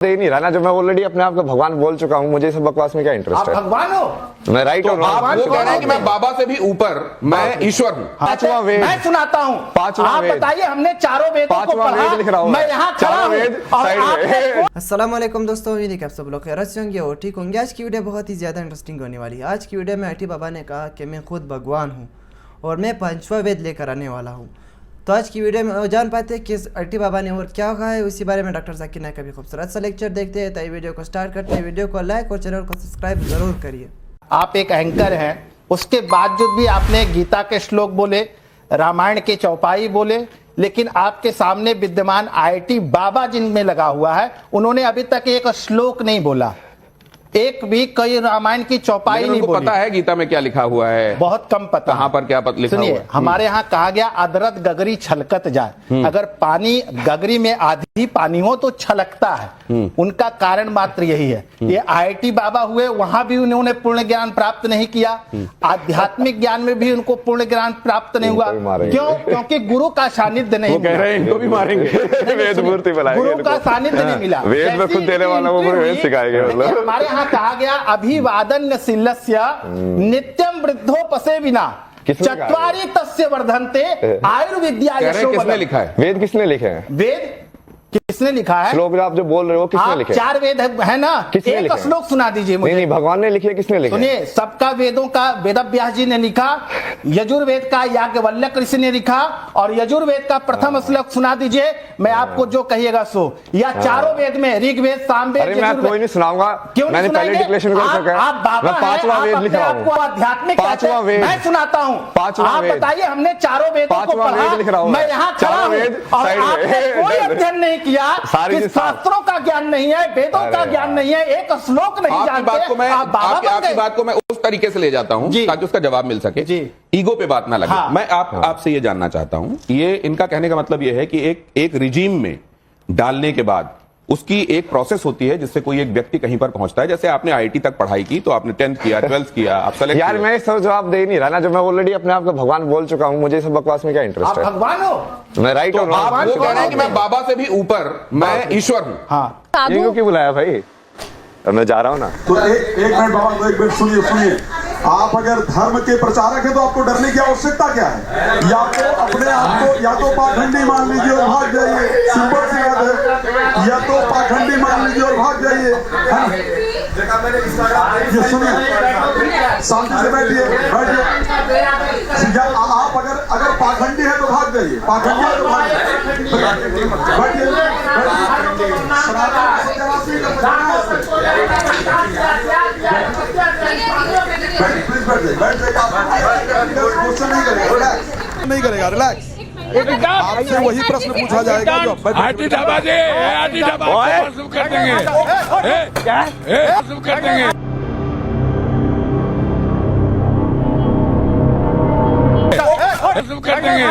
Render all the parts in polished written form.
दे नहीं रहा ना, जब मैं ऑलरेडी अपने आप को भगवान बोल चुका हूँ, मुझे सब बकवास में क्या इंटरेस्ट है? आप भगवान हो, मैं राइट तो हूँ। आप वो कह रहे हैं कि मैं बाबा से भी ऊपर, मैं ईश्वर हूँ। पांचवा वेद मैं सुनाता हूँ। पांचवा आप वेद बताइए, हमने चारों वेदों को पांचवा पढ़ा, वेद लिख रहा हूँ मैं यहाँ खड़ा चारों हूँ वेद और साइड आपने में। अस्सलाम वालेकुम दोस्तों, उम्मीद है कि आप सब लोग खैरियत से होंगे और ठीक होंगे। आज की वीडियो बहुत ही ज़्यादा इंटरेस्टिंग होने वाली है। आज की वीडियो में आईटी बाबा ने कहा कि मैं खुद भगवान हूँ और मैं पांचवा वेद लेकर आने वाला हूँ। तो आज की वीडियो में जान पाते हैं कि आईटी बाबा ने और क्या कहा है, उसी बारे में डॉक्टर जाकिर नायक का भी खूबसूरत सा लेक्चर देखते हैं। तो वीडियो को स्टार्ट करते हैं। वीडियो को लाइक और चैनल को सब्सक्राइब जरूर करिए। आप एक एंकर हैं, उसके बावजूद भी आपने गीता के श्लोक बोले, रामायण के चौपाई बोले, लेकिन आपके सामने विद्यमान आईटी बाबा जिनमें लगा हुआ है, उन्होंने अभी तक एक श्लोक नहीं बोला, एक भी कई रामायण की चौपाई नहीं बोली। पता है गीता में क्या लिखा हुआ है? बहुत कम पता। कहां पर क्या लिखा हुआ है? हमारे यहाँ कहा गया अदरत गगरी छलकत जाए। अगर पानी गगरी में आधी पानी हो तो छलकता है। उनका कारण मात्र यही है। ये आईटी बाबा हुए, वहां भी उन्होंने पूर्ण ज्ञान प्राप्त नहीं किया, आध्यात्मिक ज्ञान में भी उनको पूर्ण ज्ञान प्राप्त नहीं हुआ। क्यों? क्योंकि गुरु का सानिध्य नहीं कह रहे हैं इनको भी मारेंगे। वेद मूर्ति बुलाएंगे, गुरु का सानिध्य नहीं मिला। वेद में खुद देने वाला वो वेद सिखाएंगे। मतलब हमारे यहाँ कहा गया अभिवादन शीलस्य नित्यम वृद्धोपसे विना चत्वारि तस्य वर्धन्ते आयुर्विद्या यशो। किसने लिखा है? वेद किसने लिखे हैं? वेद किसने लिखा है? श्लोक आप जो बोल रहे हो किसने लिखे? चार वेद है ना, एक श्लोक सुना दीजिए मुझे। नहीं, भगवान ने लिखे, किसने लिखे? सुनिए, सबका वेदों का वेदव्यास जी ने लिखा, यजुर्वेद का याज्ञवल्क्य ऋषि ने लिखा, और यजुर्वेद का प्रथम श्लोक सुना दीजिए, मैं आपको जो कहिएगा सो। या चारों वेद में ऋग्वेद, सामवेद, अरे मैं कोई नहीं सुनाऊंगा, मैंने पहले डिक्लेरेशन कर चुका है। आप बाबा हैं, पांचवा वेद लिख रहा आपको हूँ। आध्यात्मिक पांचवा वेद मैं सुनाता हूँ। आप बताइए, हमने चारों वेदों को पढ़ा, मैं यहाँ खड़ा हूँ और आपने कोई अध्ययन नहीं किया, शास्त्रों का ज्ञान नहीं है, वेदों का ज्ञान नहीं है, एक श्लोक नहीं जानते। आपकी बात को मैं उस तरीके से ले जाता हूं ताकि उसका जवाब मिल सके। ईगो पे बात ना लगे। मैं आपसे ये जानना चाहता हूं, ये इनका कहने का मतलब ये है कि एक रिजीम में डालने के बाद उसकी एक प्रोसेस होती है जिससे कोई एक व्यक्ति कहीं पर पहुंचता है। जैसे आपने आईटी तक पढ़ाई की, तो आपने 10th किया, 12th किया, आप सेलेक्ट। यार मैं सब जवाब दे नहीं रहा ना, जब मैं ऑलरेडी अपने आप को भगवान बोल चुका हूँ, मुझे सब बकवास में क्या इंटरेस्ट है? आप भगवान हो, मैं राइट हूँ। आप वो कह रहे हैं कि मैं बाबा से भी ऊपर, मैं ईश्वर हूँ। हाँ, ये क्यों बुलाया भाई? अब मैं जा रहा हूँ ना। तो एक मिनट बाबा, तो एक मिनट सुनिए। आप अगर धर्म के प्रचारक हैं तो आपको डरने की आवश्यकता क्या है? या तो अपने आप को या तो पाखंडी मान लीजिए और भाग जाइए, सिंपल सी बात है। या तो पाखंडी मान लीजिए और भाग जाइए। ये सुनिए, शांति से बैठिए। आप अगर पाखंडी है तो भाग जाइए, पाखंडी है तो भाग जाइए। नहीं करेगा, रिलैक्स। आपसे वही प्रश्न पूछा जाएगा जो IT dhaba they, IT dhaba शुरू कर देंगे, शुरू कर देंगे, शुरू कर देंगे।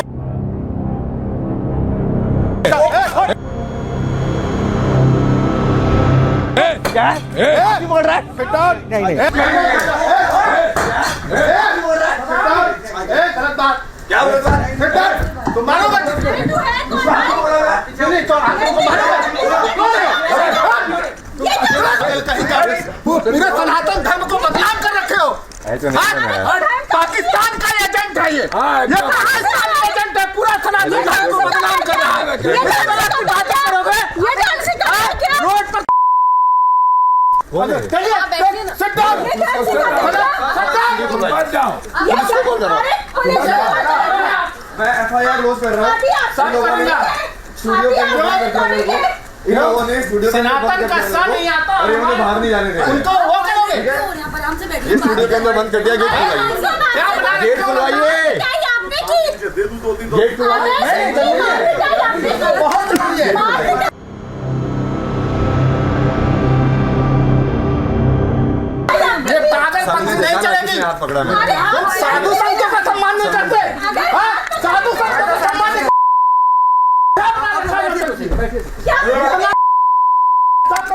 क्या बोल रहा है? नहीं गलत बात। क्या बोल रहा है? तुम मानोगे? पूरे सनातन धर्म को बदनाम कर रखे हो। पाकिस्तान का एजेंट है ये पाकिस्तान का एजेंट है, पूरा सनातन धर्म को बदनाम कर रहा है। बातें करोगे रोड पर। मैं FIR क्लोज कर रहा हूँ। सनातन का सा नहीं आता और इन्होंने बाहर नहीं जाने देंगे। उनको वो करोगे? ये स्टूडियो के अंदर बंद कर दिया। गेट खुलवाइए, गेट खुलवाइए। बहुत जरूरी है। ये पागलपंथी नहीं चलेगी। साधु संतों का सम्मान नहीं करते, साधु संतों का सम्मान नहीं।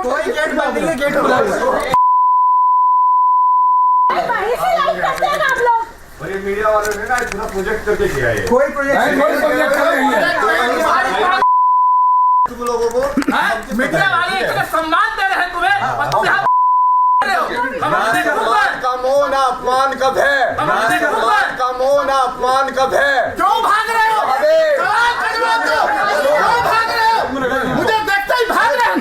कोई गेट बंद नहीं है, गेट खुला है। और ये मीडिया वालों ने ना इतना प्रोजेक्ट करके किया है। कोई प्रोजेक्ट नहीं है। तुम लोगों को मीडिया वाले इतने सम्मान दे रहे हैं तुम्हें और तुम यहाँ रहे हो। सम्मान का मौन अपमान कब है? सम्मान का मौन अपमान कब है? क्यों भाग रहे हो? सवाल करो तो। क्यों भाग रहे हो? मुझे देखते ही भाग रहे हो।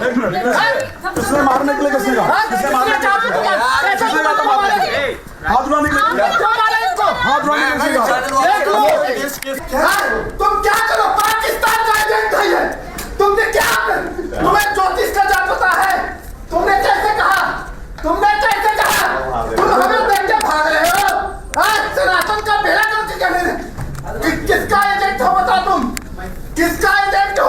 किसने मारने के लिए किसने कहा? किसने मारने के लिए? हाथ उठाने के लिए क्यों मारे इनको? हाथ उठाने के लिए किसने कहा? देख लो। तुम क्या करो? पाकिस्तान का एजेंट है ये। तुमने क्या? तुम्हें ज्योतिष का जान पता है? तुमने कैसे कहा? तुमने कैसे कहा? तुम हमें देख के भाग रहे हो? सनातन का बेड़ा करके कहने किसका एजेंट हो? बता तुम किसका एजेंट हो?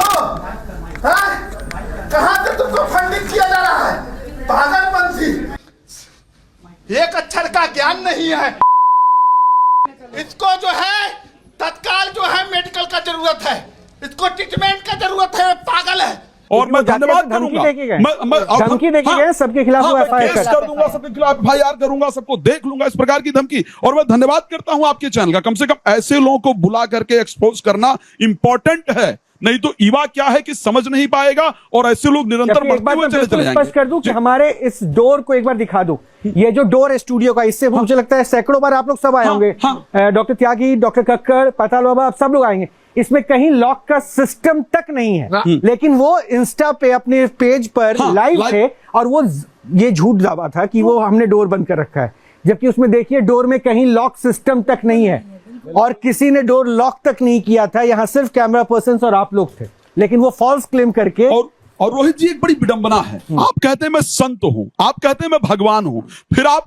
कहां से तुमको फंडिंग किया जा रहा है? पागलपंथी। एक अक्षर का ज्ञान नहीं है इसको। जो है तत्काल जो है मेडिकल का जरूरत है, इसको ट्रीटमेंट का जरूरत है। पागल है। और मैं धन्यवाद करूंगा, धमकी देके गए सबके खिलाफ एफआईआर कर दूंगा, सबके खिलाफ एफआईआर करूंगा, सबको देख लूंगा, इस प्रकार की धमकी। और मैं धन्यवाद करता हूं आपके चैनल का, कम से कम ऐसे लोगों को बुला करके एक्सपोज करना इंपॉर्टेंट है, नहीं तो युवा क्या है कि समझ नहीं पाएगा और ऐसे लोग निरंतर बढ़ते हुए चले जाएंगे। स्पष्ट कर दूं कि हमारे इस डोर को एक बार दिखा दो, ये जो डोर है स्टूडियो का, इससे मुझे लगता है सैकड़ों बार आप लोग सब आए होंगे। डॉक्टर त्यागी, डॉक्टर कक्कड़, पताल बाबा, आप सब लोग आएंगे। इसमें कहीं लॉक का सिस्टम तक नहीं है, लेकिन वो इंस्टा पे अपने पेज पर लाइव थे और वो ये झूठ दावा था कि वो हमने डोर बंद कर रखा है, जबकि उसमें देखिए डोर में कहीं लॉक सिस्टम तक नहीं है और किसी ने डोर लॉक तक नहीं किया था। यहाँ सिर्फ कैमरा पर्सन और आप लोग थे, लेकिन वो फॉल्स क्लेम करके। और रोहित जी एक बड़ी विडंबना है, आप कहते हैं मैं संत हूं, आप कहते हैं मैं भगवान हूं, फिर आप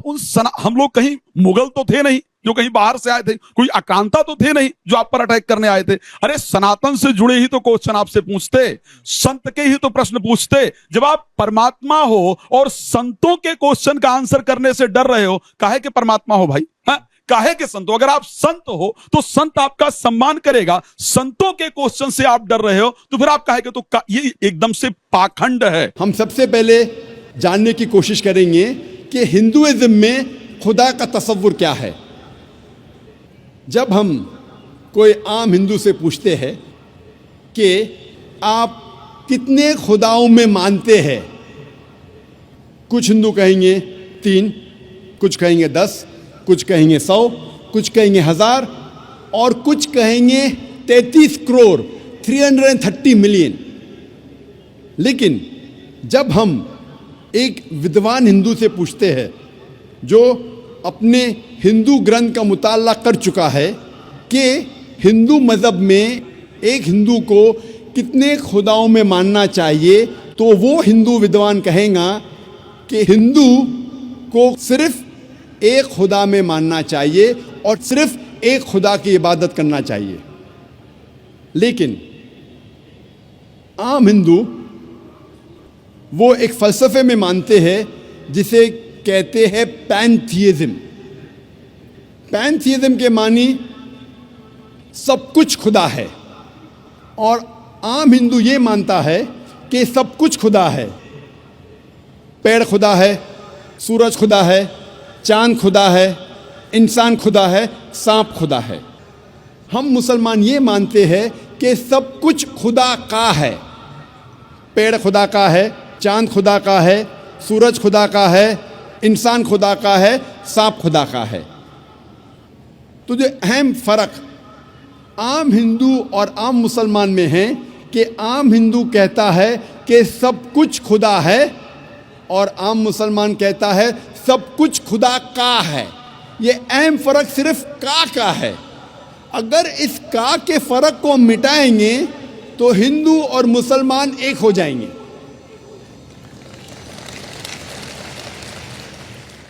हम लोग कहीं मुगल तो थे नहीं जो कहीं बाहर से आए थे, कोई आक्रांता तो थे नहीं जो आप पर अटैक करने आए थे। अरे सनातन से जुड़े ही तो क्वेश्चन आपसे पूछते, संत के ही तो प्रश्न पूछते। जब आप परमात्मा हो और संतों के क्वेश्चन का आंसर करने से डर रहे हो, काहे के परमात्मा हो भाई? काहे के संत हो? अगर आप संत हो तो संत आपका सम्मान करेगा, संतों के क्वेश्चन से आप डर रहे हो तो फिर आप काहे के? तो ये एकदम से पाखंड है। हम सबसे पहले जानने की कोशिश करेंगे कि हिंदुइज्म में खुदा का तसव्वुर क्या है। जब हम कोई आम हिंदू से पूछते हैं कि आप कितने खुदाओं में मानते हैं, कुछ हिंदू कहेंगे 3, कुछ कहेंगे 10, कुछ कहेंगे 100, कुछ कहेंगे 1000 और कुछ कहेंगे 33 करोड़ 330 मिलियन। लेकिन जब हम एक विद्वान हिंदू से पूछते हैं जो अपने हिंदू ग्रंथ का मुताला कर चुका है कि हिंदू मज़हब में एक हिंदू को कितने खुदाओं में मानना चाहिए, तो वो हिंदू विद्वान कहेगा कि हिंदू को सिर्फ एक खुदा में मानना चाहिए और सिर्फ एक खुदा की इबादत करना चाहिए। लेकिन आम हिंदू वो एक फ़लसफ़े में मानते हैं जिसे कहते हैं पैंथीइज्म। पैंथीइज्म के मानी सब कुछ खुदा है, और आम हिंदू ये मानता है कि सब कुछ खुदा है। पेड़ खुदा है, सूरज खुदा है, चांद खुदा है, इंसान खुदा है, सांप खुदा है। हम मुसलमान ये मानते हैं कि सब कुछ खुदा का है। पेड़ खुदा का है, चांद खुदा का है, सूरज खुदा का है, इंसान खुदा का है, सांप खुदा का है। तो जो अहम फ़र्क आम हिंदू और आम मुसलमान में है कि आम हिंदू कहता है कि सब कुछ खुदा है और आम मुसलमान कहता है सब कुछ खुदा का है। ये अहम फ़र्क सिर्फ का है। अगर इस का के फ़र्क को मिटाएंगे तो हिंदू और मुसलमान एक हो जाएंगे।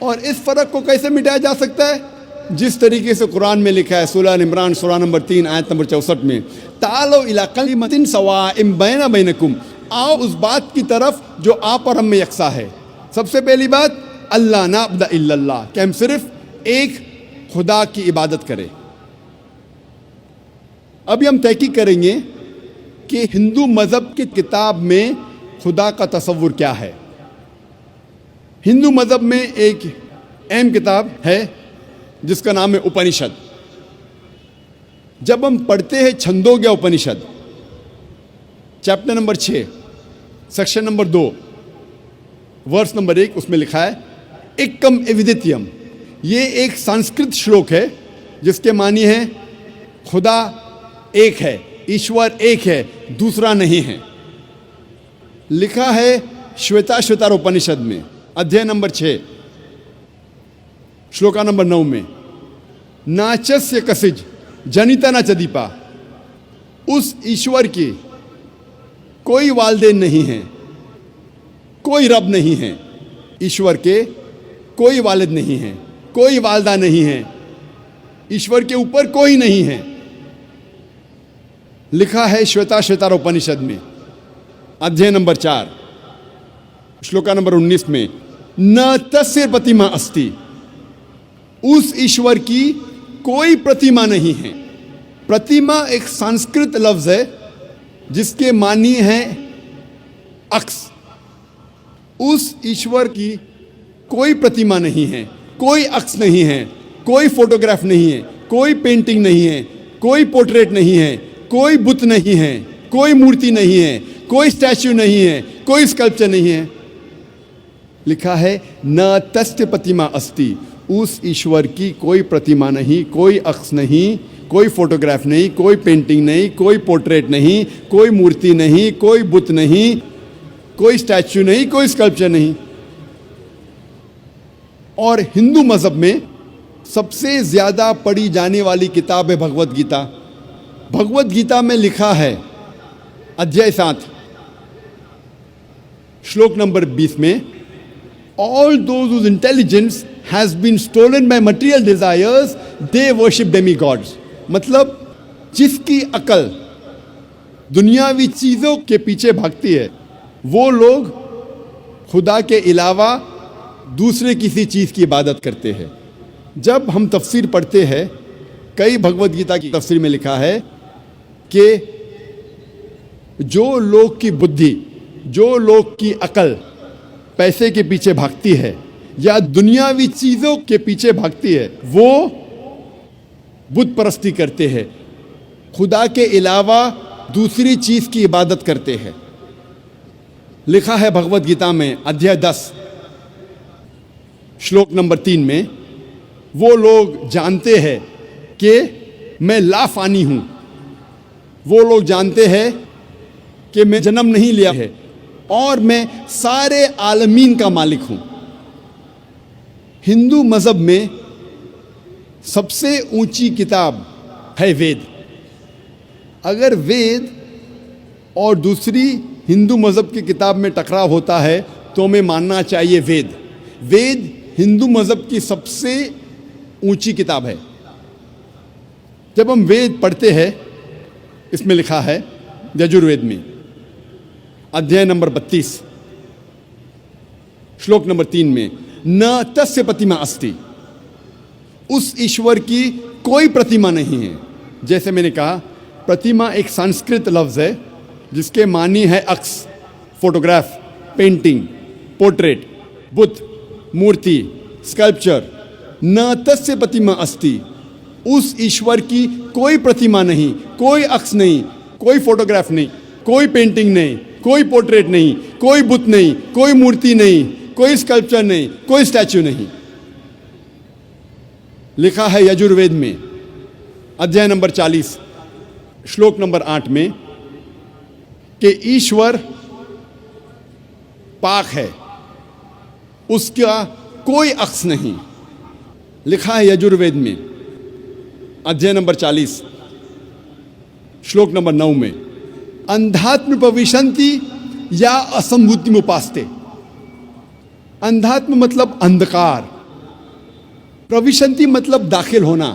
और इस फ़र्क को कैसे मिटाया जा सकता है? जिस तरीके से कुरान में लिखा है, सूरह इमरान सूरह नंबर 3 आयत नंबर 64 में, तालो इला कलिमतिन सवाइम बैना बैनकुम, आओ उस बात की तरफ जो आप और हम में यकसा है। सबसे पहली बात, अल्लाह नाबुद इल्लल्लाह, कि हम सिर्फ एक खुदा की इबादत करें। अभी हम तहकीक करेंगे कि हिंदू मज़हब की किताब में खुदा का तसव्वुर क्या है। हिंदू मज़हब में एक अहम किताब है जिसका नाम है उपनिषद। जब हम पढ़ते हैं Chandogya Upanishad chapter number 6, section number 2 verse number 1, उसमें लिखा है एकम एविदित्यम। ये एक संस्कृत श्लोक है जिसके मानी है खुदा एक है, ईश्वर एक है, दूसरा नहीं है। लिखा है श्वेताश्वतर उपनिषद में अध्याय नंबर 6 श्लोका नंबर 9 में, नाचस्य कसिज जनिता न चदीपा। उस ईश्वर की कोई वालदेन नहीं है, कोई रब नहीं है। ईश्वर के कोई वालिद नहीं है, कोई वालदा नहीं है, ईश्वर के ऊपर कोई नहीं है। लिखा है श्वेताश्वतर उपनिषद में अध्याय नंबर 4 श्लोका नंबर 19 में, न तस्य प्रतिमा अस्ति। उस ईश्वर की कोई प्रतिमा नहीं है। प्रतिमा एक संस्कृत लफ्ज है जिसके मानी है अक्स। उस ईश्वर की कोई प्रतिमा नहीं है, कोई अक्स नहीं है, कोई फोटोग्राफ नहीं है, कोई पेंटिंग नहीं है, कोई पोर्ट्रेट नहीं है, कोई बुत नहीं है, कोई मूर्ति नहीं है, कोई स्टैच्यू नहीं है, कोई स्कल्पचर नहीं है। लिखा है न तस्य प्रतिमा अस्ति। उस ईश्वर की कोई प्रतिमा नहीं, कोई अक्स नहीं, कोई फोटोग्राफ नहीं, कोई पेंटिंग नहीं, कोई पोर्ट्रेट नहीं, कोई मूर्ति नहीं, कोई बुत नहीं, कोई स्टैच्यू नहीं, कोई स्कल्पचर नहीं। और हिंदू मजहब में सबसे ज्यादा पढ़ी जाने वाली किताब है भगवत गीता। भगवत गीता में लिखा है अध्याय 7 श्लोक नंबर 20 में, all those whose intelligence has been stolen by material desires they worship demigods. मतलब जिसकी अकल दुनियावी चीजों के पीछे भागती है वो लोग खुदा के अलावा दूसरे किसी चीज की इबादत करते हैं। जब हम तफसीर पढ़ते हैं, कई भगवत गीता की तफसीर में लिखा है कि जो लोग की बुद्धि, जो लोग की अकल पैसे के पीछे भागती है या दुनियावी चीजों के पीछे भागती है वो बुत परस्ती करते हैं, खुदा के अलावा दूसरी चीज की इबादत करते हैं। लिखा है भगवत गीता में अध्याय 10 श्लोक नंबर 3 में, वो लोग जानते हैं कि मैं लाफानी हूं, वो लोग जानते हैं कि मैं जन्म नहीं लिया है और मैं सारे आलमीन का मालिक हूं। हिंदू मजहब में सबसे ऊंची किताब है वेद। अगर वेद और दूसरी हिंदू मजहब की किताब में टकराव होता है तो हमें मानना चाहिए वेद। वेद हिंदू मजहब की सबसे ऊंची किताब है। जब हम वेद पढ़ते हैं, इसमें लिखा है यजुर्वेद में अध्याय नंबर 32 श्लोक नंबर 3 में, न तस्य प्रतिमा अस्ति। उस ईश्वर की कोई प्रतिमा नहीं है। जैसे मैंने कहा, प्रतिमा एक संस्कृत लफ्ज है जिसके मानी है अक्स, फोटोग्राफ, पेंटिंग, पोर्ट्रेट, बुत, मूर्ति, स्कल्पचर। न तस्य प्रतिमा अस्ति। उस ईश्वर की कोई प्रतिमा नहीं, कोई अक्स नहीं, कोई फोटोग्राफ नहीं, कोई पेंटिंग नहीं, कोई पोर्ट्रेट नहीं, कोई बुत नहीं, कोई मूर्ति नहीं, कोई स्कल्पचर नहीं, कोई स्टैच्यू नहीं। लिखा है यजुर्वेद में अध्याय नंबर 40 श्लोक नंबर 8 में कि ईश्वर पाक है, उसका कोई अक्स नहीं। लिखा है यजुर्वेद में अध्याय नंबर 40 श्लोक नंबर 9 में, अंधात्म प्रविशन्ति या असंभूति में उपासते। अंधात्म मतलब अंधकार, प्रविशन्ति मतलब दाखिल होना,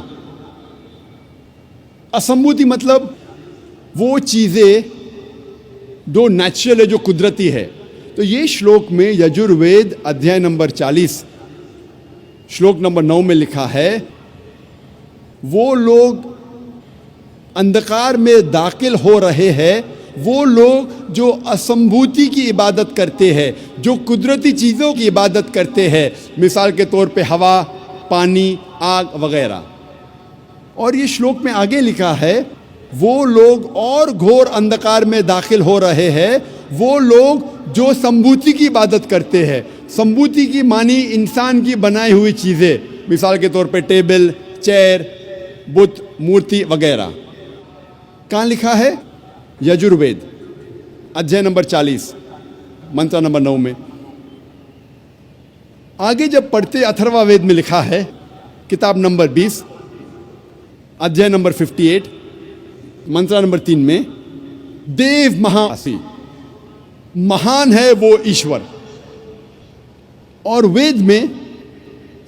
असंभूति मतलब वो चीजें जो नेचुरल है, जो कुदरती है। तो ये श्लोक में यजुर्वेद अध्याय नंबर 40 श्लोक नंबर 9 में लिखा है, वो लोग अंधकार में दाखिल हो रहे हैं, वो लोग जो असंभूति की इबादत करते हैं, जो कुदरती चीज़ों की इबादत करते हैं, मिसाल के तौर पे हवा, पानी, आग वगैरह। और ये श्लोक में आगे लिखा है, वो लोग और घोर अंधकार में दाखिल हो रहे हैं, वो लोग जो संभूति की इबादत करते हैं, संभूति की मानी इंसान की बनाई हुई चीज़ें, मिसाल के तौर पे टेबल, चेयर, बुत, मूर्ति वगैरह। कहाँ लिखा है? यजुर्वेद अध्याय नंबर 40 मंत्र नंबर 9 में। आगे जब पढ़ते अथर्ववेद में लिखा है, किताब नंबर 20 अध्याय नंबर 58 मंत्र नंबर 3 में, देव महासी, महान है वो ईश्वर। और वेद में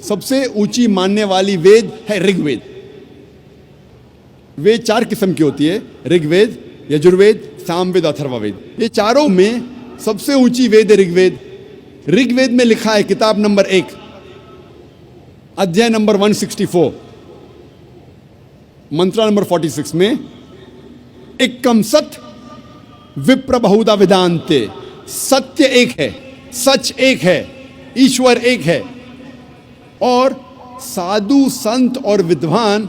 सबसे ऊंची मानने वाली वेद है ऋग्वेद। वेद 4 किस्म की होती है, ऋग्वेद, यजुर्वेद, सामवेद, अथर्ववेद। ये चारों में सबसे ऊंची वेद है ऋग्वेद। ऋग्वेद में लिखा है किताब नंबर 1 अध्याय नंबर 164 मंत्र नंबर 46 में, एकम सत विप्र बहुधा वेदांते, सत्य एक है, सच एक है, ईश्वर एक है, और साधु संत और विद्वान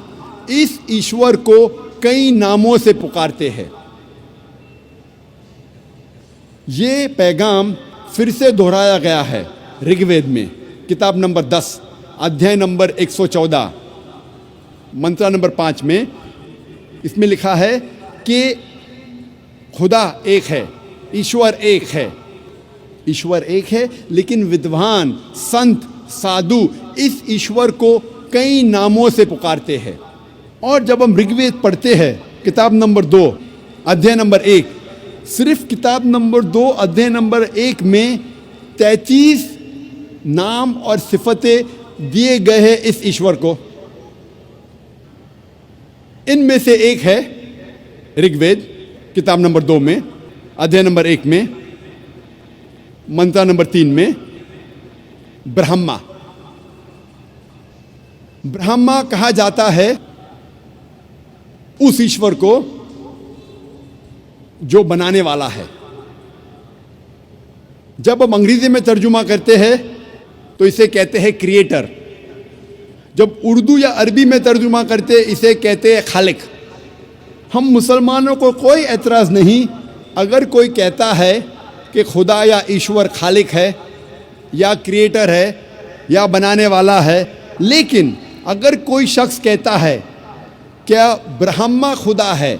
इस ईश्वर को कई नामों से पुकारते हैं। ये पैगाम फिर से दोहराया गया है ऋग्वेद में किताब नंबर 10 अध्याय नंबर 114 मंत्र नंबर 5 में। इसमें लिखा है कि खुदा एक है, ईश्वर एक है, ईश्वर एक है, लेकिन विद्वान, संत, साधु इस ईश्वर को कई नामों से पुकारते हैं। और जब हम ऋग्वेद पढ़ते हैं किताब नंबर 2 अध्याय नंबर 1, सिर्फ किताब नंबर 2 अध्याय नंबर 1 में 33 नाम और सिफतें दिए गए हैं इस ईश्वर को। इनमें से एक है ऋग्वेद किताब नंबर 2 में अध्याय नंबर 1 में मंत्र नंबर 3 में, ब्रह्मा। ब्रह्मा कहा जाता है उस ईश्वर को जो बनाने वाला है। जब हम अंग्रेजी में तर्जुमा करते हैं तो इसे कहते हैं क्रिएटर। जब उर्दू या अरबी में तर्जुमा करते इसे कहते हैं खालिक। हम मुसलमानों को कोई एतराज़ नहीं अगर कोई कहता है कि खुदा या ईश्वर खालिक है या क्रिएटर है या बनाने वाला है, लेकिन अगर कोई शख्स कहता है क्या ब्रह्मा खुदा है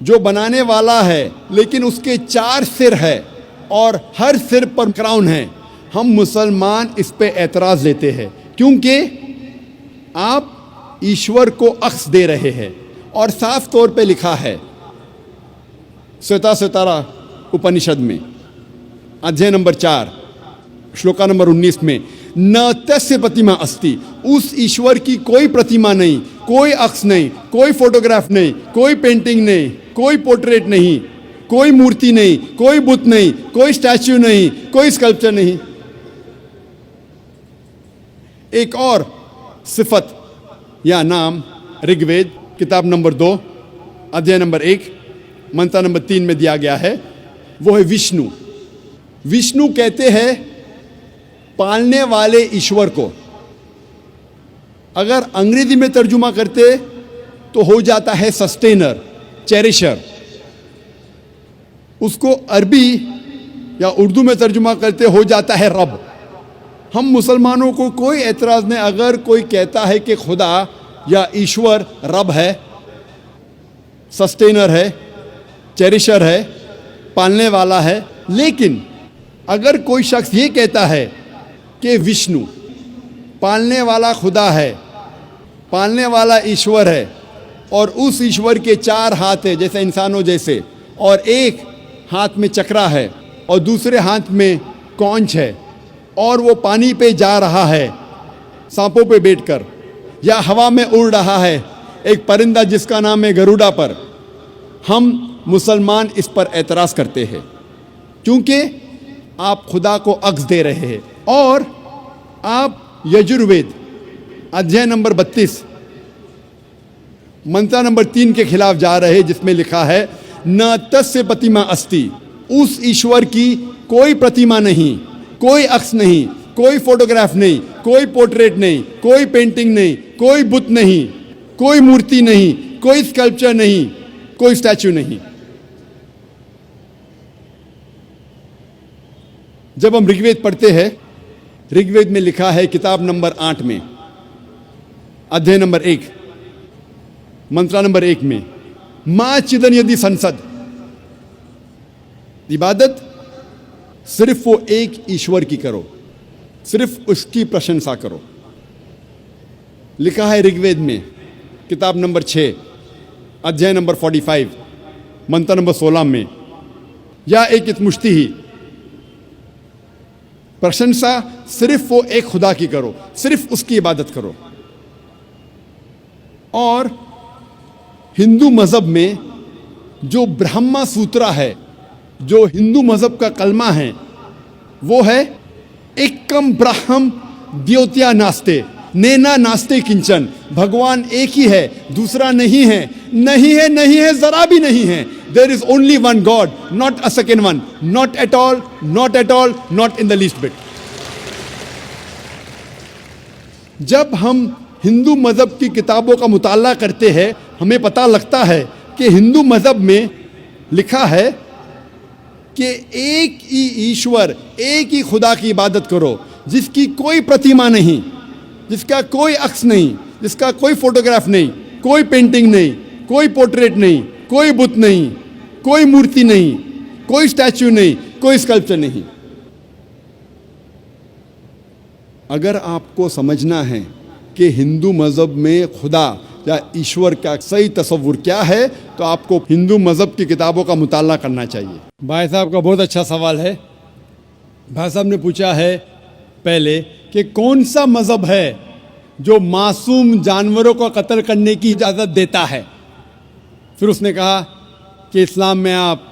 जो बनाने वाला है, लेकिन उसके 4 सिर है और हर सिर पर क्राउन है, हम मुसलमान इस पे एतराज़ लेते हैं, क्योंकि आप ईश्वर को अक्स दे रहे हैं। और साफ तौर पे लिखा है श्वेता उपनिषद में अध्याय नंबर 4 श्लोका नंबर 19 में, न तस्य प्रतिमा अस्ति, उस ईश्वर की कोई प्रतिमा नहीं, कोई अक्स नहीं, कोई फोटोग्राफ नहीं, कोई पेंटिंग नहीं, कोई पोर्ट्रेट नहीं, कोई मूर्ति नहीं, कोई बुत नहीं, कोई स्टैच्यू नहीं, कोई स्कल्पचर नहीं। एक और सिफत या नाम ऋग्वेद किताब नंबर 2 अध्याय नंबर 1 मंत्र नंबर 3 में दिया गया है, वो है विष्णु। विष्णु कहते हैं पालने वाले ईश्वर को। अगर अंग्रेजी में तर्जुमा करते तो हो जाता है सस्टेनर, चेरिशर। उसको अरबी या उर्दू में तर्जुमा करते हो जाता है रब। हम मुसलमानों को कोई एतराज़ नहीं अगर कोई कहता है कि खुदा या ईश्वर रब है, सस्टेनर है, चेरिशर है, पालने वाला है। लेकिन अगर कोई शख्स ये कहता है कि विष्णु पालने वाला खुदा है, पालने वाला ईश्वर है, और उस ईश्वर के 4 हाथ है जैसे इंसानों जैसे, और एक हाथ में चक्रा है और दूसरे हाथ में कौंच है, और वो पानी पे जा रहा है सांपों पे बैठकर, या हवा में उड़ रहा है एक परिंदा जिसका नाम है गरुड़ा पर, हम मुसलमान इस पर एतराज़ करते हैं क्योंकि आप खुदा को अक्स दे रहे हैं। और आप यजुर्वेद अध्याय नंबर 32 मंत्र नंबर 3 के खिलाफ जा रहे हैं जिसमें लिखा है न तस्य प्रतिमा अस्ति, उस ईश्वर की कोई प्रतिमा नहीं, कोई अक्स नहीं, कोई फोटोग्राफ नहीं, कोई पोर्ट्रेट नहीं, कोई पेंटिंग नहीं, कोई बुत नहीं, कोई मूर्ति नहीं, कोई स्कल्पचर नहीं, कोई स्टैच्यू नहीं। जब हम ऋग्वेद पढ़ते हैं, ऋग्वेद में लिखा है किताब नंबर 8 में, अध्याय नंबर 1, मंत्रा नंबर 1 में, मां चिदन यदि संसद, इबादत सिर्फ वो एक ईश्वर की करो, सिर्फ उसकी प्रशंसा करो। लिखा है ऋग्वेद में किताब नंबर 6, अध्याय नंबर 45, मंत्र नंबर 16 में, या एक मुश्ती ही, प्रशंसा सिर्फ वो एक खुदा की करो, सिर्फ उसकी इबादत करो। और हिंदू मजहब में जो ब्रह्मा सूत्र है, जो हिंदू मजहब का कलमा है, वो है एकम ब्रह्म द्योत्या नास्ते, नैना नास्ते किंचन, भगवान एक ही है, दूसरा नहीं है, नहीं है, नहीं है, जरा भी नहीं है। There is only one God, not a second one, not at all, not at all, not in the least bit. जब हम हिंदू मजहब की किताबों का मुताला करते हैं, हमें पता लगता है कि हिंदू मजहब में लिखा है कि एक ही ईश्वर, एक ही खुदा की इबादत करो, जिसकी कोई प्रतिमा नहीं, जिसका कोई अक्स नहीं, जिसका कोई फोटोग्राफ नहीं, कोई पेंटिंग नहीं, कोई पोर्ट्रेट नहीं, कोई बुत नहीं, कोई मूर्ति नहीं, कोई स्टैच्यू नहीं, कोई स्कल्पचर नहीं। अगर आपको समझना है कि हिंदू मजहब में खुदा या ईश्वर का सही तस्वुर क्या है, तो आपको हिंदू मजहब की किताबों का मुताला करना चाहिए। भाई साहब का बहुत अच्छा सवाल है। भाई साहब ने पूछा है पहले कि कौन सा मजहब है जो मासूम जानवरों को कत्ल करने की इजाज़त देता है। फिर उसने कहा कि इस्लाम में आप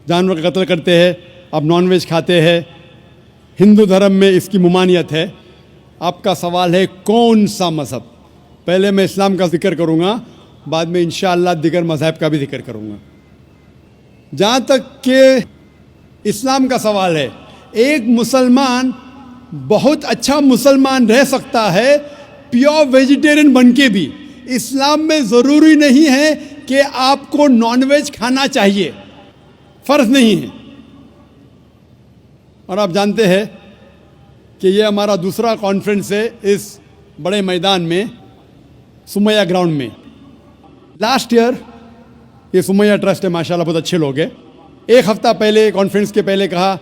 जानवर का कत्ल करते हैं, आप नॉनवेज खाते हैं, हिंदू धर्म में इसकी ममानियत है। आपका सवाल है कौन सा मजहब। पहले मैं इस्लाम का जिक्र करूँगा, बाद में इंशाअल्लाह दिगर मज़हब का भी जिक्र करूँगा। जहाँ तक कि इस्लाम का सवाल है, एक मुसलमान बहुत अच्छा मुसलमान रह सकता है प्योर वेजिटेरियन बन के भी। इस्लाम में ज़रूरी नहीं है कि आपको नॉनवेज खाना चाहिए, फ़र्ज नहीं है। और आप जानते हैं कि ये हमारा दूसरा कॉन्फ्रेंस है इस बड़े मैदान में, सुमैया ग्राउंड में। लास्ट ईयर ये सुमैया ट्रस्ट है, माशाल्लाह बहुत अच्छे लोग हैं। एक हफ्ता पहले कॉन्फ्रेंस के पहले कहा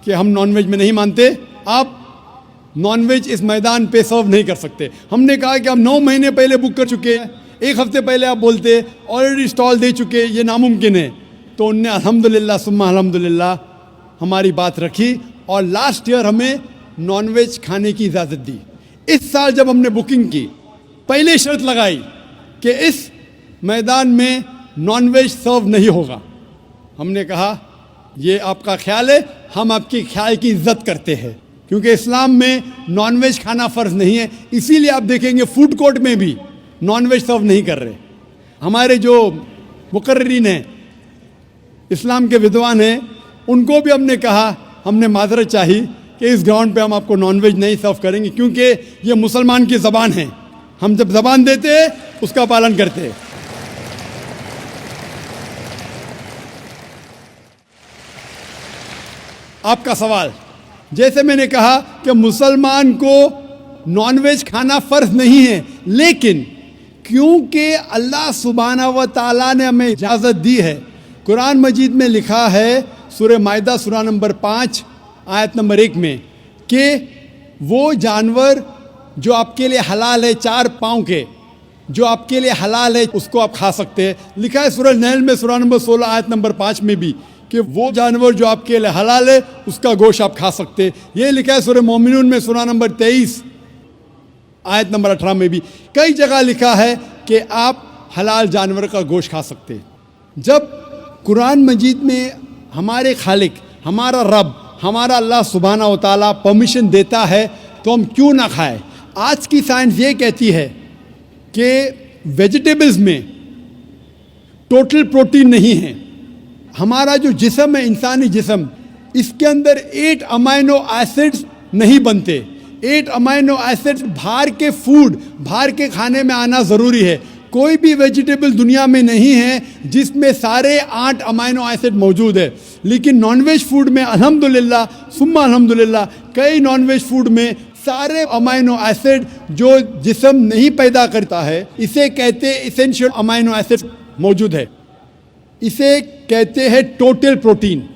कि हम नॉनवेज में नहीं मानते, आप नॉनवेज इस मैदान पे सर्व नहीं कर सकते। हमने कहा कि हम 9 महीने पहले बुक कर चुके हैं, एक हफ्ते पहले आप बोलते ऑलरेडी स्टॉल दे चुके, ये नामुमकिन है। तो उनने अल्हम्दुलिल्लाह सुम्मा अल्हम्दुलिल्लाह हमारी बात रखी और लास्ट ईयर हमें नॉनवेज खाने की इजाज़त दी। इस साल जब हमने बुकिंग की, पहले शर्त लगाई कि इस मैदान में नॉनवेज सर्व नहीं होगा। हमने कहा ये आपका ख्याल है, हम आपके ख्याल की इज्जत करते हैं, क्योंकि इस्लाम में नॉनवेज खाना फ़र्ज नहीं है। इसीलिए आप देखेंगे फूड कोर्ट में भी नॉनवेज सर्व नहीं कर रहे। हमारे जो मुकर्रिरीन हैं, इस्लाम के विद्वान हैं, उनको भी हमने कहा, हमने माजरत चाही कि इस ग्राउंड पे हम आपको नॉनवेज नहीं सर्व करेंगे, क्योंकि ये मुसलमान की ज़बान है। हम जब ज़बान देते हैं उसका पालन करते हैं। आपका सवाल, जैसे मैंने कहा कि मुसलमान को नॉनवेज खाना फ़र्ज नहीं है, लेकिन क्योंकि अल्लाह सुब्हाना व तआला ने हमें इजाज़त दी है। कुरान मजीद में लिखा है सूरह माइदा सूरा नंबर 5 आयत नंबर 1 में कि वो जानवर जो आपके लिए हलाल है, 4 पाँव के, जो आपके लिए हलाल है, उसको आप खा सकते हैं। लिखा है सूरह नहल में सूरा नंबर 16 आयत नंबर 5 में भी कि वो जानवर जो आपके लिए हलाल है उसका गोश्त आप खा सकते हैं। ये लिखा है सूरह मोमिनून में सूरा नंबर 23 आयत नंबर 18 में भी। कई जगह लिखा है कि आप हलाल जानवर का गोश्त खा सकते हैं। जब कुरान मजीद में हमारे खालिक, हमारा रब, हमारा अल्लाह सुब्हाना व तआला परमिशन देता है तो हम क्यों ना खाएं। आज की साइंस ये कहती है कि वेजिटेबल्स में टोटल प्रोटीन नहीं है। हमारा जो जिस्म है, इंसानी जिस्म, इसके अंदर 8 अमाइनो एसिड्स नहीं बनते। 8 अमाइनो एसिड्स बाहर के फूड, बाहर के खाने में आना ज़रूरी है। कोई भी वेजिटेबल दुनिया में नहीं है जिसमें सारे 8 अमाइनो एसिड मौजूद है। लेकिन नॉनवेज फूड में अल्हम्दुलिल्लाह सुम्मा अल्हम्दुलिल्लाह कई नॉनवेज फूड में सारे अमाइनो एसिड जो जिस्म नहीं पैदा करता है, इसे कहते इसेंशियल अमाइनो एसिड मौजूद है। इसे कहते हैं टोटल प्रोटीन।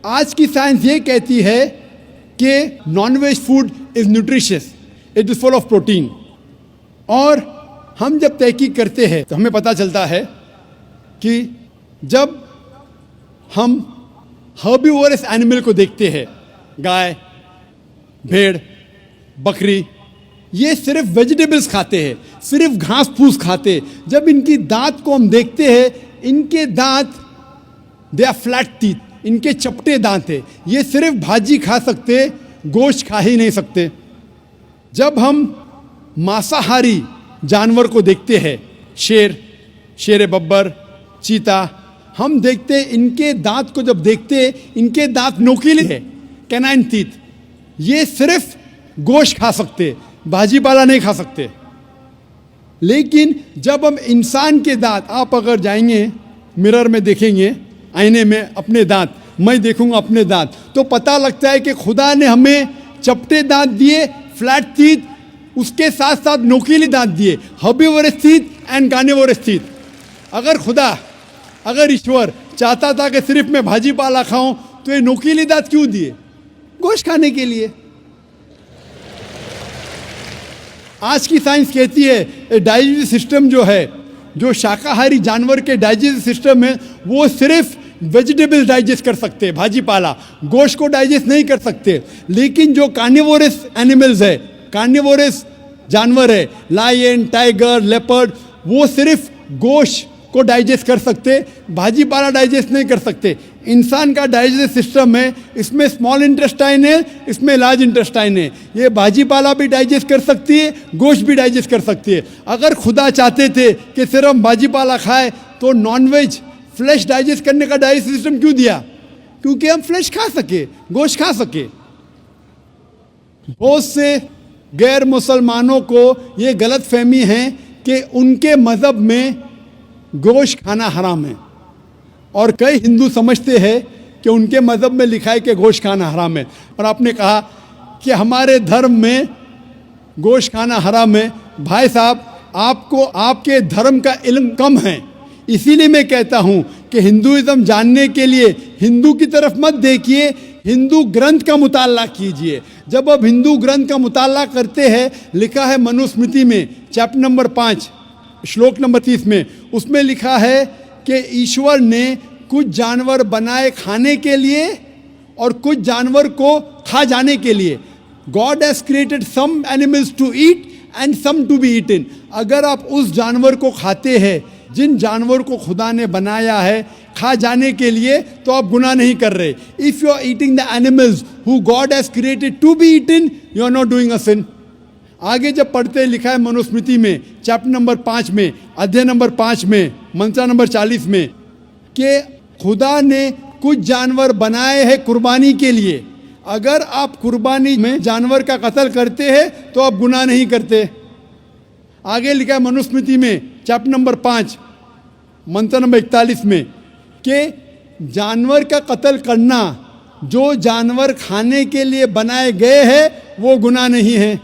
आज की साइंस ये कहती है कि nonveg food is nutritious, it is full of protein. और हम जब तहकीक करते हैं तो हमें पता चलता है कि जब हम हर्बीवोरस एनिमल को देखते हैं, गाय, भेड़, बकरी, ये सिर्फ वेजिटेबल्स खाते हैं, सिर्फ घास फूस खाते हैं। जब इनकी दांत को हम देखते हैं, इनके दांत दे आर फ्लैट टीथ, इनके चपटे दांत है। ये सिर्फ भाजी खा सकते, गोश्त खा ही नहीं सकते। जब हम मांसाहारी जानवर को देखते हैं, शेर बब्बर, चीता, हम देखते हैं इनके दांत को जब देखते हैं, इनके दांत नोकीले है, कैनाइन टीथ। ये सिर्फ गोश्त खा सकते, भाजी पाला नहीं खा सकते। लेकिन जब हम इंसान के दांत, आप अगर जाएंगे मिरर में देखेंगे, आईने में अपने दांत, मैं देखूंगा अपने दांत, तो पता लगता है कि खुदा ने हमें चपटे दांत दिए, फ्लैट टीथ, उसके साथ साथ नोकीली दांत दिए, herbivorous teeth and carnivorous teeth. अगर ईश्वर चाहता था कि सिर्फ मैं भाजी पाला खाऊं, तो ये नोकीली दांत क्यों दिए? गोश्त खाने के लिए। आज की साइंस कहती है डाइजेस्टिव सिस्टम जो है, जो शाकाहारी जानवर के डाइजेस्टिव सिस्टम है, वो सिर्फ वेजिटेबल्स डाइजेस्ट कर सकते हैं, भाजी पाला, गोश्त को डाइजेस्ट नहीं कर सकते। लेकिन जो कार्निवोरस एनिमल्स है, कार्निवोरस जानवर है, लायन, टाइगर, लेपर्ड, वो सिर्फ गोश्त को डाइजेस्ट कर सकते, भाजी पाला डाइजेस्ट नहीं कर सकते। इंसान का डाइजेस्टिव सिस्टम है, इसमें स्मॉल इंटेस्टाइन है, इसमें लार्ज इंटेस्टाइन है। ये भाजी पाला भी डाइजेस्ट कर सकती है, गोश्त भी डाइजेस्ट कर सकती है। अगर खुदा चाहते थे कि सिर्फ हम भाजी पाला खाए, तो नॉनवेज फ्लैश डाइजेस्ट करने का डाइजेस्टिव सिस्टम क्यों दिया? क्योंकि हम फ्लैश खा सके, गोश्त खा सके। बहुत से गैर मुसलमानों को ये गलत फहमी है कि उनके मज़हब में गोश्त खाना हराम है, और कई हिंदू समझते हैं कि उनके मज़हब में लिखा है कि गोश्त खाना हराम है। और आपने कहा कि हमारे धर्म में गोश्त खाना हराम है। भाई साहब, आपको आपके धर्म का इल्म कम है, इसीलिए मैं कहता हूँ कि हिंदुइज्म जानने के लिए हिंदू की तरफ मत देखिए, हिंदू ग्रंथ का मुताला कीजिए। जब आप हिंदू ग्रंथ का मुताला करते हैं, लिखा है मनुस्मृति में चैप्टर नंबर 5 श्लोक नंबर 30 में, उसमें लिखा है कि ईश्वर ने कुछ जानवर बनाए खाने के लिए और कुछ जानवर को खा जाने के लिए। God has created some animals to eat and some to be eaten. अगर आप उस जानवर को खाते हैं जिन जानवर को खुदा ने बनाया है खा जाने के लिए, तो आप गुनाह नहीं कर रहे। If you are eating the animals who God has created to be eaten, you are not doing a sin. आगे जब पढ़ते लिखा है मनुस्मृति में चैप्टर नंबर 5 में, अध्याय नंबर 5 में, मंत्र नंबर 40 में, कि खुदा ने कुछ जानवर बनाए हैं कुर्बानी के लिए। अगर आप कुर्बानी में जानवर का कत्ल करते हैं तो आप गुनाह नहीं करते। आगे लिखा है मनुस्मृति में चैप्टर नंबर 5 मंत्र नंबर 41 में कि जानवर का कत्ल करना, जो जानवर खाने के लिए बनाए गए हैं, वो गुनाह नहीं है।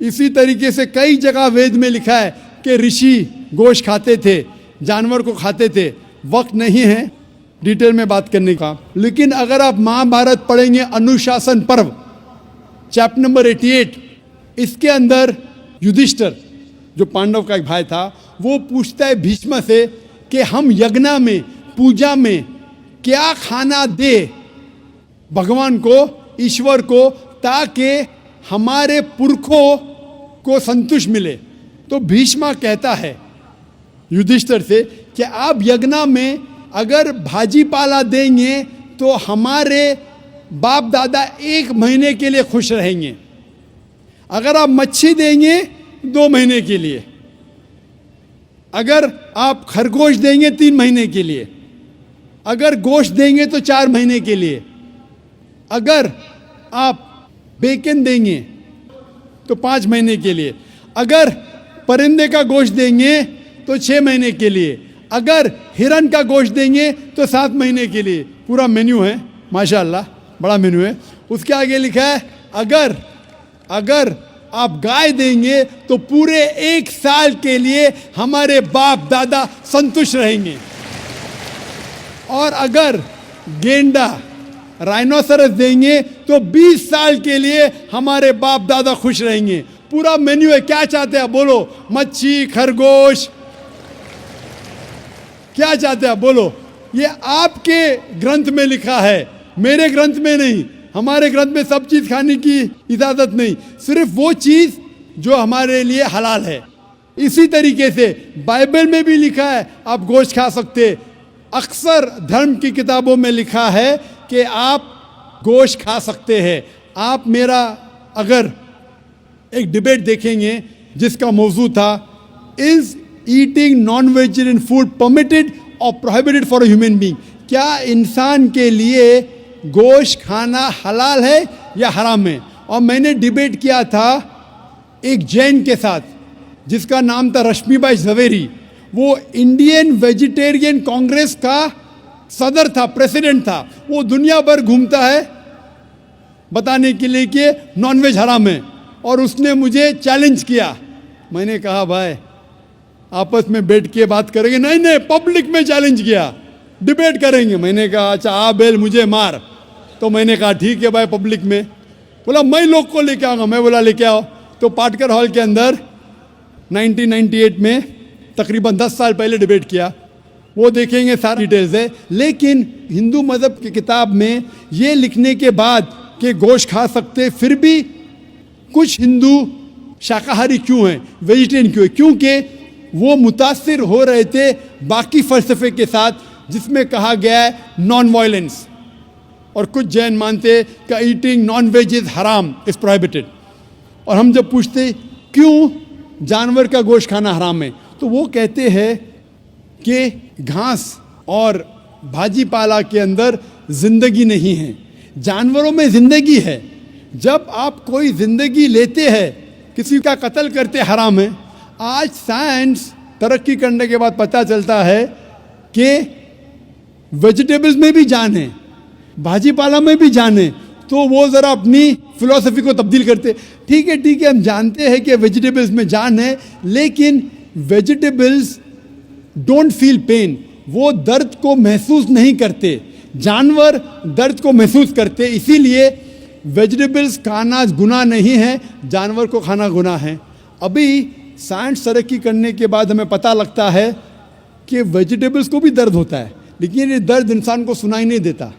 इसी तरीके से कई जगह वेद में लिखा है कि ऋषि गोश्त खाते थे, जानवर को खाते थे। वक्त नहीं है डिटेल में बात करने का, लेकिन अगर आप महाभारत पढ़ेंगे अनुशासन पर्व चैप्टर नंबर 88, इसके अंदर युधिष्ठिर जो पांडव का एक भाई था, वो पूछता है भीष्म से कि हम यज्ञ में, पूजा में क्या खाना दे भगवान को, ईश्वर को, ताकि हमारे पुरखों को संतुष्ट मिले। तो भीष्म कहता है युधिष्ठिर से कि आप यज्ञ में अगर भाजी पाला देंगे तो हमारे बाप दादा 1 महीने के लिए खुश रहेंगे। अगर आप मच्छी देंगे 2 महीने के लिए, अगर आप खरगोश देंगे 3 महीने के लिए, अगर गोश्त देंगे तो 4 महीने के लिए, अगर आप बेकन देंगे तो 5 महीने के लिए, अगर परिंदे का गोश्त देंगे तो 6 महीने के लिए, अगर हिरन का गोश्त देंगे तो 7 महीने के लिए, पूरा मेन्यू है माशाल्लाह, बड़ा मेन्यू है। उसके आगे लिखा है अगर आप गाय देंगे तो पूरे 1 साल के लिए हमारे बाप दादा संतुष्ट रहेंगे, और अगर गेंडा राइनोसरस देंगे तो 20 साल के लिए हमारे बाप दादा खुश रहेंगे। पूरा मेन्यू है। क्या चाहते हैं बोलो? मच्छी, खरगोश, क्या चाहते हैं बोलो? ये आपके ग्रंथ में लिखा है, मेरे ग्रंथ में नहीं। हमारे ग्रंथ में सब चीज खाने की इजाजत नहीं, सिर्फ वो चीज जो हमारे लिए हलाल है। इसी तरीके से बाइबल में भी लिखा है आप गोश्त खा सकते। अक्सर धर्म की किताबों में लिखा है कि आप गोश्त खा सकते हैं। आप मेरा अगर एक डिबेट देखेंगे जिसका मौजू था is eating non vegetarian food permitted और prohibited for a human being, क्या इंसान के लिए गोश्त खाना हलाल है या हराम है? और मैंने डिबेट किया था एक जैन के साथ जिसका नाम था रश्मिबाई झवेरी। वो इंडियन वेजिटेरियन कांग्रेस का सदर था, प्रेसिडेंट था। वो दुनिया भर घूमता है बताने के लिए कि नॉनवेज हराम है, और उसने मुझे चैलेंज किया। मैंने कहा भाई आपस में बैठ के बात करेंगे। नहीं, पब्लिक में चैलेंज किया, डिबेट करेंगे। मैंने कहा अच्छा आ बेल मुझे मार। तो मैंने कहा ठीक है भाई, पब्लिक में। बोला मैं लोग को लेके आऊँगा। मैं बोला लेके आओ। तो पाटकर हॉल के अंदर 1998 में तकरीबन 10 साल पहले डिबेट किया। वो देखेंगे, सारी डिटेल्स है। लेकिन हिंदू मज़हब की किताब में ये लिखने के बाद कि गोश्त खा सकते, फिर भी कुछ हिंदू शाकाहारी क्यों हैं, वेजिटेरियन क्यों है? क्योंकि वो मुतासिर हो रहे थे बाकी फ़लसफ़े के साथ जिसमें कहा गया है नॉन वायलेंस। और कुछ जैन मानते कि ईटिंग नॉन वेज इज़ हराम, इज़ प्रोहिबिटेड। और हम जब पूछते क्यों जानवर का गोश्त खाना हराम है, तो वो कहते हैं कि घास और भाजी पाला के अंदर ज़िंदगी नहीं है, जानवरों में ज़िंदगी है। जब आप कोई ज़िंदगी लेते हैं, किसी का कत्ल करते हराम है। आज साइंस तरक्की करने के बाद पता चलता है कि वेजिटेबल्स में भी जान है, भाजी पाला में भी जान है। तो वो ज़रा अपनी फिलॉसफी को तब्दील करते। ठीक है, हम जानते हैं कि वेजिटेबल्स में जान है, लेकिन वेजिटेबल्स डोंट फील पेन, वो दर्द को महसूस नहीं करते। जानवर दर्द को महसूस करते, इसीलिए वेजिटेबल्स खाना गुनाह नहीं है, जानवर को खाना गुनाह है। अभी साइंस तरक्की करने के बाद हमें पता लगता है कि वेजिटेबल्स को भी दर्द होता है, लेकिन ये दर्द इंसान को सुनाई नहीं देता।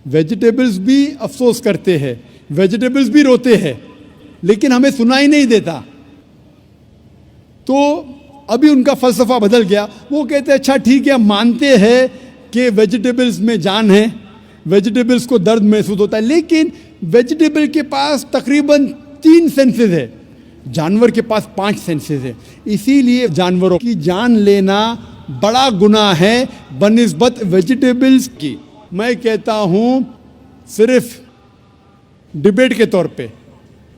वेजिटेबल्स भी अफसोस करते हैं, वेजिटेबल्स भी रोते हैं, लेकिन हमें सुनाई नहीं देता। तो अभी उनका फ़लसफ़ा बदल गया। वो कहते हैं अच्छा ठीक है, हम मानते हैं कि वेजिटेबल्स में जान है, वेजिटेबल्स को दर्द महसूस होता है, लेकिन वेजिटेबल के पास तकरीबन 3 सेंसेस है, जानवर के पास 5 सेंसेस है। इसीलिए जानवरों की जान लेना बड़ा गुनाह है बनिस्बत वेजिटेबल्स की। मैं कहता हूँ सिर्फ डिबेट के तौर पे,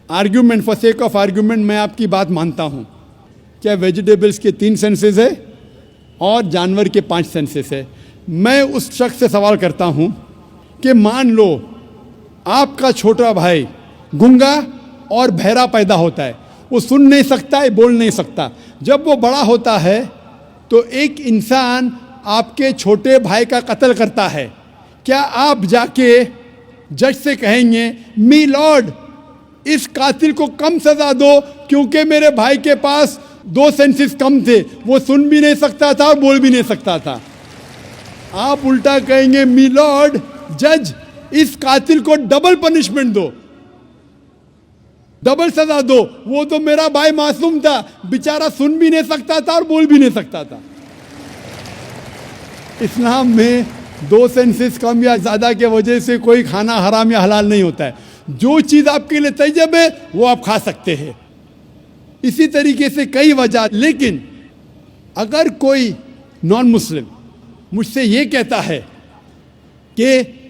argument, for sake of argument, मैं आपकी बात मानता हूँ। क्या वेजिटेबल्स के 3 सेंसेस है और जानवर के 5 सेंसेस है। मैं उस शख्स से सवाल करता हूँ कि मान लो आपका छोटा भाई गूंगा और बहरा पैदा होता है, वो सुन नहीं सकता है, बोल नहीं सकता। जब वो बड़ा होता है तो एक इंसान आपके छोटे भाई का कत्ल करता है, क्या आप जाके जज से कहेंगे मी लॉर्ड इस कातिल को कम सजा दो क्योंकि मेरे भाई के पास 2 सेंसेस कम थे, वो सुन भी नहीं सकता था और बोल भी नहीं सकता था? आप उल्टा कहेंगे मी लॉर्ड जज इस कातिल को डबल पनिशमेंट दो, डबल सजा दो, वो तो मेरा भाई मासूम था, बेचारा सुन भी नहीं सकता था और बोल भी नहीं सकता था। इस्लाम में 2 सेंसेस कम या ज़्यादा के वजह से कोई खाना हराम या हलाल नहीं होता है। जो चीज़ आपके लिए तैयब है वो आप खा सकते हैं। इसी तरीके से कई वजह। लेकिन अगर कोई नॉन मुस्लिम मुझसे ये कहता है कि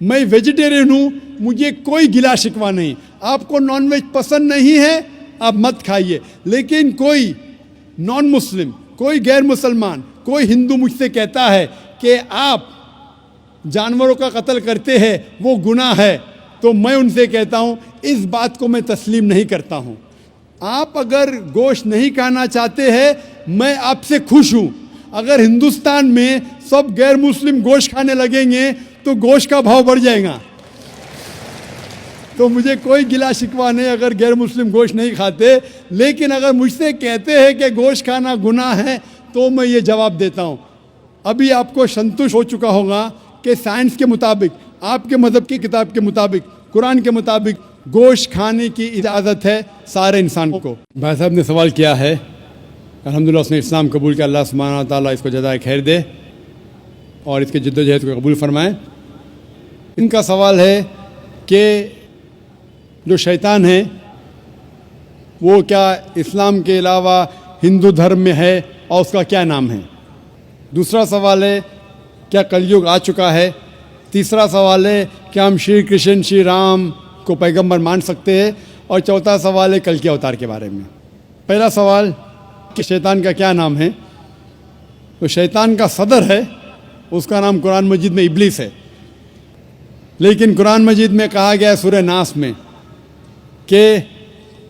मैं वेजिटेरियन हूँ, मुझे कोई गिला शिकवा नहीं, आपको नॉनवेज पसंद नहीं है आप मत खाइए, लेकिन कोई नॉन मुस्लिम, कोई गैर मुसलमान, कोई हिंदू मुझसे कहता है कि आप जानवरों का कत्ल करते हैं वो गुनाह है, तो मैं उनसे कहता हूँ इस बात को मैं तस्लीम नहीं करता हूँ। आप अगर गोश्त नहीं खाना चाहते हैं, मैं आपसे खुश हूँ। अगर हिंदुस्तान में सब गैर मुस्लिम गोश्त खाने लगेंगे तो गोश्त का भाव बढ़ जाएगा। तो मुझे कोई गिला शिकवा नहीं अगर गैर मुस्लिम गोश्त नहीं खाते, लेकिन अगर मुझसे कहते हैं कि गोश्त खाना गुनाह है तो मैं ये जवाब देता हूँ। अभी आपको संतुष्ट हो चुका होगा कि साइंस के मुताबिक, आपके मज़हब की किताब के मुताबिक, कुरान के मुताबिक गोश्त खाने की इजाज़त है सारे इंसान को। भाई साहब ने सवाल किया है, अल्हम्दुलिल्लाह उसने इस्लाम कबूल किया, अल्लाह सुब्हानहू व तआला इसको जज़ाए खैर दे और इसके जद्दोजहद को कबूल फरमाए। इनका सवाल है कि जो शैतान है वो क्या इस्लाम के अलावा हिंदू धर्म में है और उसका क्या नाम है। दूसरा सवाल है क्या कलयुग आ चुका है। तीसरा सवाल है क्या हम श्री कृष्ण श्री राम को पैगंबर मान सकते हैं। और चौथा सवाल है कल के अवतार के बारे में। पहला सवाल कि शैतान का क्या नाम है, तो शैतान का सदर है, उसका नाम कुरान मजीद में इब्लीस है। लेकिन कुरान मजीद में कहा गया है सूरह नास में कि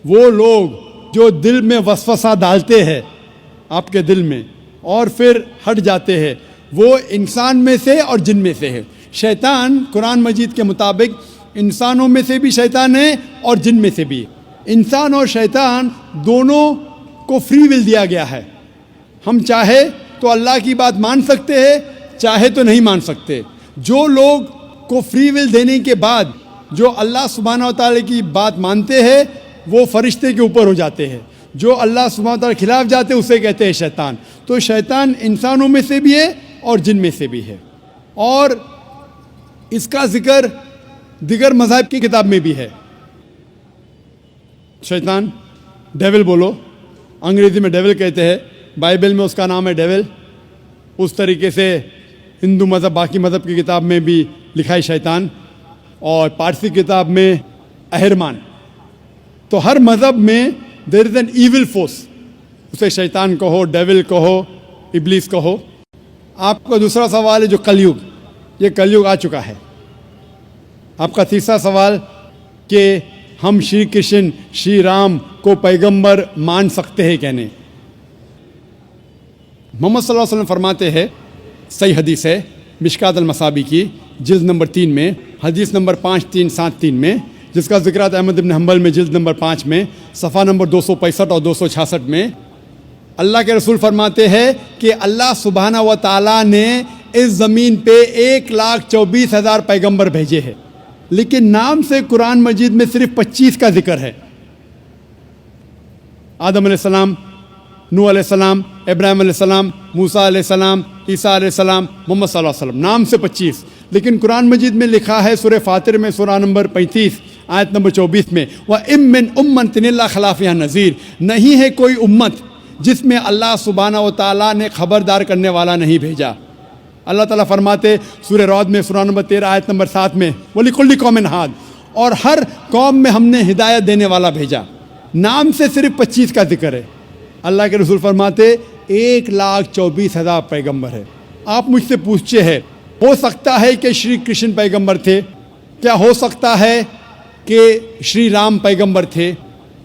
वो लोग जो दिल में वसवसा डालते हैं आपके दिल में और फिर हट जाते हैं, वो इंसान में से और जिन में से है। शैतान कुरान मजीद के मुताबिक इंसानों में से भी शैतान है और जिन में से भी। इंसान और शैतान दोनों को फ्री विल दिया गया है। हम चाहे तो अल्लाह की बात मान सकते हैं, चाहे तो नहीं मान सकते। जो लोग को फ्री विल देने के बाद जो अल्लाह सुब्हानहू व तआला की बात मानते हैं वो फरिश्ते के ऊपर हो जाते हैं। जो अल्लाह सुब्हानहू व तआला के खिलाफ जाते हैं उसे कहते हैं शैतान। तो शैतान इंसानों में से भी है और जिन में से भी है। और इसका जिक्र दिगर मज़हब की किताब में भी है। शैतान डेविल बोलो, अंग्रेज़ी में डेविल कहते हैं, बाइबल में उसका नाम है डेविल। उस तरीके से हिंदू मज़हब बाकी मज़हब की किताब में भी लिखा है शैतान, और पारसी किताब में अहरमान। तो हर मज़हब में there is an evil force, उसे शैतान कहो, डेविल कहो, इब्लीस कहो। आपका दूसरा सवाल है जो कलयुग, ये कलयुग आ चुका है। आपका तीसरा सवाल कि हम श्री कृष्ण श्री राम को पैगंबर मान सकते हैं क्या नहीं। मोहम्मद सल्लल्लाहु अलैहि वसल्लम फरमाते हैं, सही हदीस है मिशकात अल-मसाबी की जिल्द नंबर 3 में, हदीस नंबर 5373 में, जिसका जिक्र आता है अहमद इब्न हंबल में जिल्द नंबर 5 में, सफ़ा नंबर 265 और 266 में। अल्लाह के रसूल फरमाते हैं कि अल्लाह सुब्हानहू व तआला ने इस ज़मीन पे 1,24,000 पैगंबर भेजे हैं, लेकिन नाम से कुरान मजीद में सिर्फ 25 का जिक्र है। आदम अलैहिस्सलाम, नूह अलैहिस्सलाम, इब्राहिम अलैहिस्सलाम, मूसा अलैहिस्सलाम, ईसा अलैहिस्सलाम, मोहम्मद सल्लल्लाहु अलैहि वसल्लम, नाम से 25। लेकिन कुरान मजीद में लिखा है सूरह फातिर में सूरह नंबर 35 आयत नंबर 24 में, व इम मिन उम्मतिन इल्ला खला फ़ीहा नज़ीर, नहीं है कोई उम्मत जिसमें अल्लाह सुब्हानहू व तआला ने खबरदार करने वाला नहीं भेजा। अल्लाह ताला फरमाते सूरह रौद में सूरह नंबर 13 आयत नंबर 7 में, वलिकुल्लि कौमिन हाद, और हर कौम में हमने हिदायत देने वाला भेजा। नाम से सिर्फ 25 का जिक्र है। अल्लाह के रसूल फरमाते 1,24,000 पैगंबर है। आप मुझसे पूछते हैं, हो सकता है कि श्री कृष्ण पैगंबर थे, क्या हो सकता है कि श्री राम पैगंबर थे?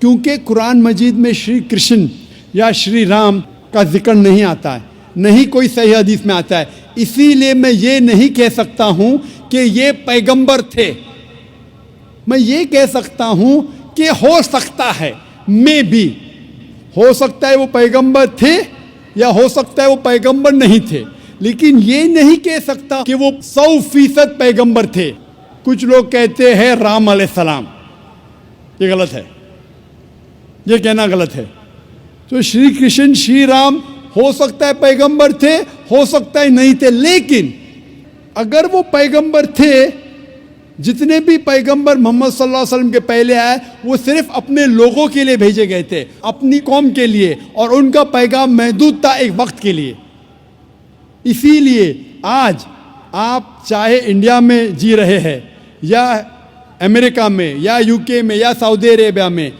क्योंकि कुरान मजीद में श्री कृष्ण या श्री राम का जिक्र नहीं आता है, नहीं कोई सही हदीस में आता है। इसीलिए मैं ये नहीं कह सकता हूँ कि ये पैगंबर थे। मैं ये कह सकता हूँ कि हो सकता है, मे भी हो सकता है वो पैगंबर थे या हो सकता है वो पैगंबर नहीं थे, लेकिन ये नहीं कह सकता कि वो 100% पैगंबर थे। कुछ लोग कहते हैं राम अलैहिस्सलाम, ये गलत है, ये कहना गलत है। तो श्री कृष्ण श्री राम हो सकता है पैगंबर थे, हो सकता है नहीं थे, लेकिन अगर वो पैगंबर थे, जितने भी पैगंबर मोहम्मद सल्लल्लाहु अलैहि वसल्लम के पहले आए वो सिर्फ अपने लोगों के लिए भेजे गए थे, अपनी कौम के लिए, और उनका पैगाम महदूद था एक वक्त के लिए। इसीलिए आज आप चाहे इंडिया में जी रहे हैं या अमेरिका में या यूके में या सऊदी अरेबिया में,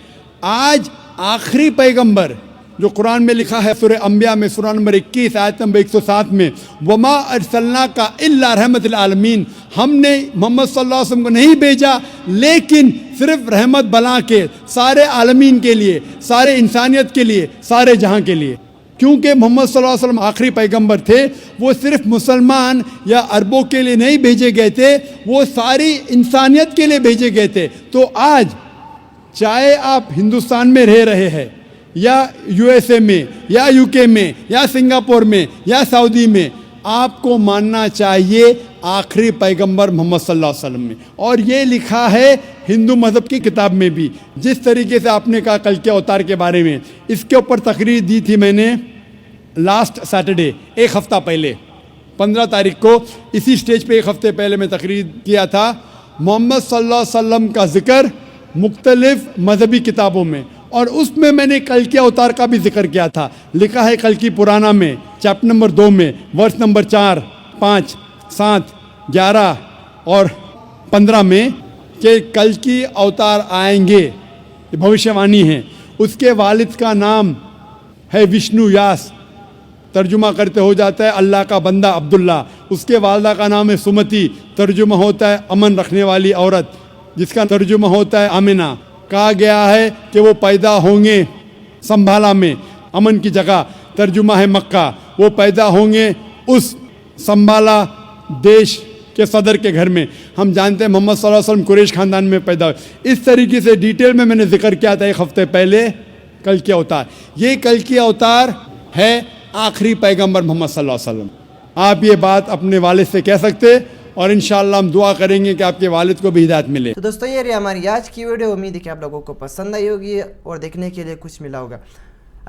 आज आखिरी पैगंबर जो कुरान में लिखा है सूरह अंबिया में सूरह नंबर 21 आयत नंबर 107 में, वमा अरसलना का इल्ला रहमतुल आलमीन, हमने मोहम्मद सल्लल्लाहु अलैहि वसल्लम को नहीं भेजा लेकिन सिर्फ रहमत बना के सारे आलमीन के लिए, सारे इंसानियत के लिए, सारे जहां के लिए। क्योंकि मोहम्मद सल्लल्लाहु अलैहि वसल्लम आखिरी पैगंबर थे, वो सिर्फ मुसलमान या अरबों के लिए नहीं भेजे गए थे, वो सारी इंसानियत के लिए भेजे गए थे। तो आज चाहे आप हिंदुस्तान में रह रहे हैं या यूएसए में या यूके में या सिंगापुर में या सऊदी में, आपको मानना चाहिए आखिरी पैगंबर मोहम्मद सल्लल्लाहु अलैहि वसल्लम में। और ये लिखा है हिंदू मज़हब की किताब में भी। जिस तरीके से आपने कहा कल के अवतार के बारे में, इसके ऊपर तकरीर दी थी मैंने लास्ट सैटरडे, एक हफ़्ता पहले 15 तारीख को इसी स्टेज पे एक हफ़्ते पहले मैं तकरीर किया था। मोहम्मद सल्लल्लाहु अलैहि वसल्लम का जिक्र मुख्तलिफ मजहबी किताबों में, और उसमें मैंने कल के अवतार का भी जिक्र किया था। लिखा है कल की पुराना में चैप्टर नंबर 2 में वर्ष नंबर 4, 5, 7, 11 और 15 में कि कल की अवतार आएंगे, ये भविष्यवाणी है। उसके वालिद का नाम है विष्णु यास, तर्जुमा करते हो जाता है अल्लाह का बंदा अब्दुल्ला। उसके वालदा का नाम है सुमति, तर्जुमा होता है अमन रखने वाली औरत, जिसका तर्जुमा होता है आमिना। कहा गया है कि वो पैदा होंगे संभाला में, अमन की जगह, तर्जुमा है मक्का। वो पैदा होंगे उस संभाला देश के सदर के घर में। हम जानते हैं मोहम्मद सल्लल्लाहु अलैहि वसल्लम कुरैश खानदान में पैदा हुए। इस तरीके से डिटेल में मैंने जिक्र किया था एक हफ्ते पहले कल की अवतार। ये कल की अवतार है आखिरी पैगंबर मोहम्मद सल्लल्लाहु अलैहि वसल्लम। आप ये बात अपने वालिद से कह सकते, और इंशाअल्लाह हम दुआ करेंगे कि आपके वालिद को भी हिदायत मिले। तो दोस्तों ये रही हमारी आज की वीडियो। उम्मीद है कि आप लोगों को पसंद आई होगी और देखने के लिए कुछ मिला होगा।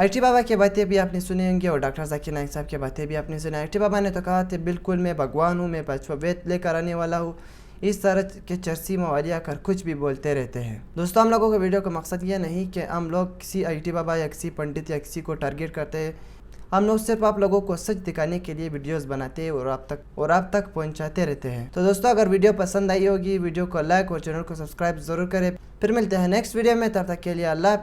IT बाबा की बातें भी आपने सुनी होंगी और डॉक्टर जाकिर नाइक साहब की बातें भी आपने सुनी। IT बाबा ने तो कहा था बिल्कुल मैं भगवान हूँ, मैं पांचवा वेद लेकर आने वाला हूँ। इस तरह के चर्ची मवालिया कर कुछ भी बोलते रहते हैं। दोस्तों हम लोगों के वीडियो का मकसद ये नहीं कि हम लोग किसी IT बाबा या किसी पंडित या किसी को टारगेट करते हैं। हम लोग सिर्फ आप लोगों को सच दिखाने के लिए वीडियोस बनाते हैं और आप तक पहुंचाते रहते हैं। तो दोस्तों अगर वीडियो पसंद आई होगी, वीडियो को लाइक और चैनल को सब्सक्राइब जरूर करें। फिर मिलते हैं नेक्स्ट वीडियो में, तब तक के लिए अल्लाह।